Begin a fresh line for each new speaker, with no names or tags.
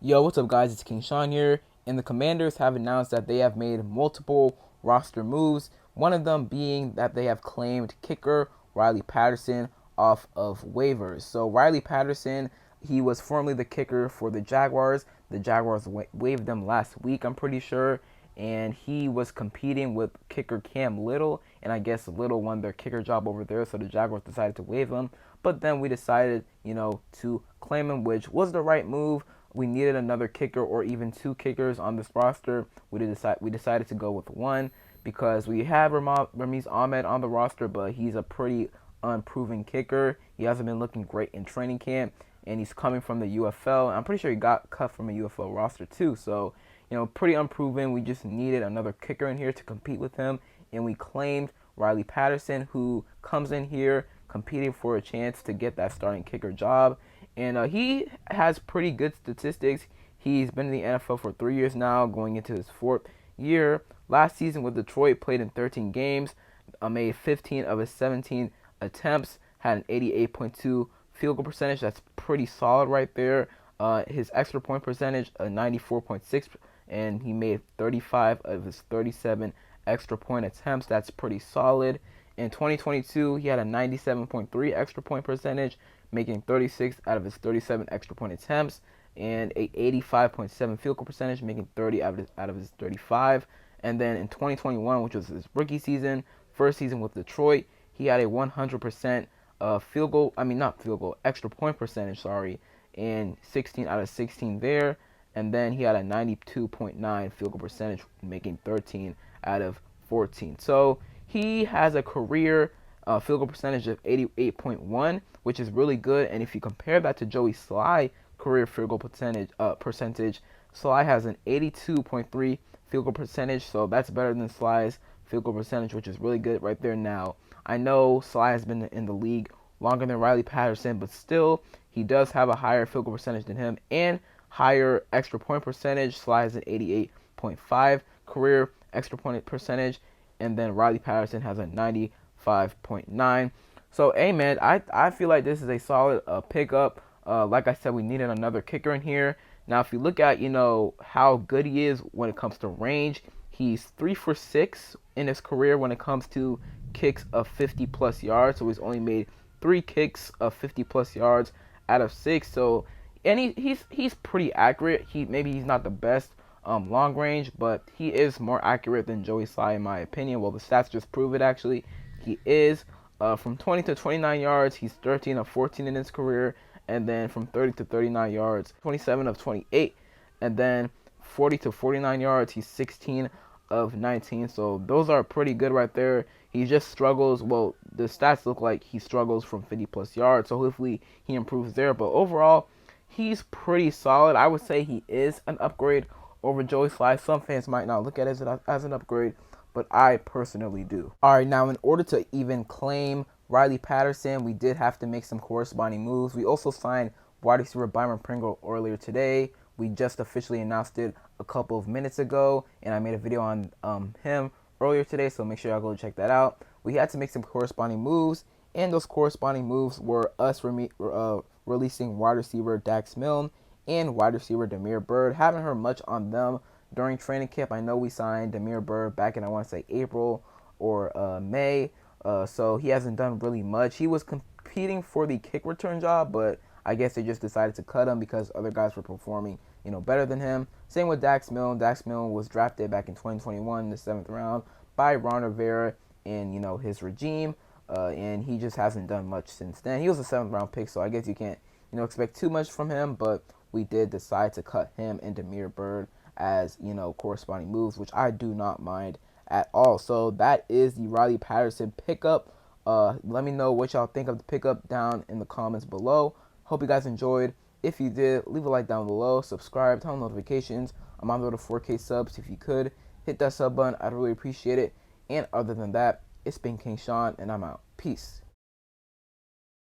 Yo, what's up, guys? It's King Sean here, and the Commanders have announced that they have made multiple roster moves. One of them being that they have claimed kicker Riley Patterson off of waivers. So Riley Patterson, he was formerly the kicker for the Jaguars. The Jaguars waived them last week, I'm pretty sure, and he was competing with kicker Cam Little, and I guess Little won their kicker job over there, so the Jaguars decided to waive him. But then we decided, to claim him, which was the right move. We needed another kicker or even two kickers on this roster. We decided to go with one because we have Ramiz Ahmed on the roster, but he's a pretty unproven kicker. He hasn't been looking great in training camp, and he's coming from the UFL. I'm pretty sure he got cut from a UFL roster too. So, pretty unproven. We just needed another kicker in here to compete with him, and we claimed Riley Patterson, who comes in here competing for a chance to get that starting kicker job. And he has pretty good statistics. He's been in the NFL for 3 years now, going into his fourth year. Last season with Detroit, played in 13 games, made 15 of his 17 attempts, had an 88.2 field goal percentage. That's pretty solid right there. His extra point percentage, a 94.6, and he made 35 of his 37 extra point attempts. That's pretty solid. In 2022, he had a 97.3 extra point percentage, making 36 out of his 37 extra point attempts, and a 85.7 field goal percentage, making 30 out of his 35. And then in 2021, which was his rookie season, first season with Detroit, he had a 100% extra point percentage, and 16 out of 16 there. And then he had a 92.9 field goal percentage, making 13 out of 14. So he has a career field goal percentage of 88.1, which is really good. And if you compare that to Joey Sly career field goal percentage, Sly has an 82.3 field goal percentage, so that's better than Sly's field goal percentage, which is really good right there. Now, I know Sly has been in the league longer than Riley Patterson, but still, he does have a higher field goal percentage than him and higher extra point percentage. Sly has an 88.5 career extra point percentage, and then Riley Patterson has a 95.9. So, hey, man, I feel like this is a solid pickup. Like I said, we needed another kicker in here. Now, if you look at, how good he is when it comes to range, he's 3 for 6 in his career when it comes to kicks of 50-plus yards. So he's only made 3 kicks of 50-plus yards out of 6. So, and he's pretty accurate. Maybe he's not the best long range, but he is more accurate than Joey Sly in my opinion. Well, the stats just prove it. Actually, he is from 20 to 29 yards. He's 13 of 14 in his career, and then from 30 to 39 yards, 27 of 28, and then 40 to 49 yards, he's 16 of 19. So those are pretty good right there. He just struggles. Well, the stats look like he struggles from 50-plus yards, so hopefully he improves there. But overall, he's pretty solid. I would say he is an upgrade over Joey Sly. Some fans might not look at it as an upgrade, but I personally do. All right, now in order to even claim Riley Patterson, we did have to make some corresponding moves. We also signed wide receiver Byron Pringle earlier today. We just officially announced it a couple of minutes ago, and I made a video on him earlier today, so make sure y'all go check that out. We had to make some corresponding moves, and those corresponding moves were us releasing wide receiver Dax Milne and wide receiver Damiere Byrd. Haven't heard much on them during training camp. I know we signed Damiere Byrd back in, I want to say, April or May, so he hasn't done really much. He was competing for the kick return job, but I guess they just decided to cut him because other guys were performing, better than him. Same with Dax Milne. Dax Milne was drafted back in 2021 in the 7th round by Ron Rivera and, his regime, and he just hasn't done much since then. He was a 7th round pick, so I guess you can't, expect too much from him, but we did decide to cut him and Damiere Byrd as, corresponding moves, which I do not mind at all. So that is the Riley Patterson pickup. Let me know what y'all think of the pickup down in the comments below. Hope you guys enjoyed. If you did, leave a like down below, subscribe, turn on notifications. I'm on the road to 4K subs. If you could, hit that sub button. I'd really appreciate it. And other than that, it's been King Sean, and I'm out. Peace.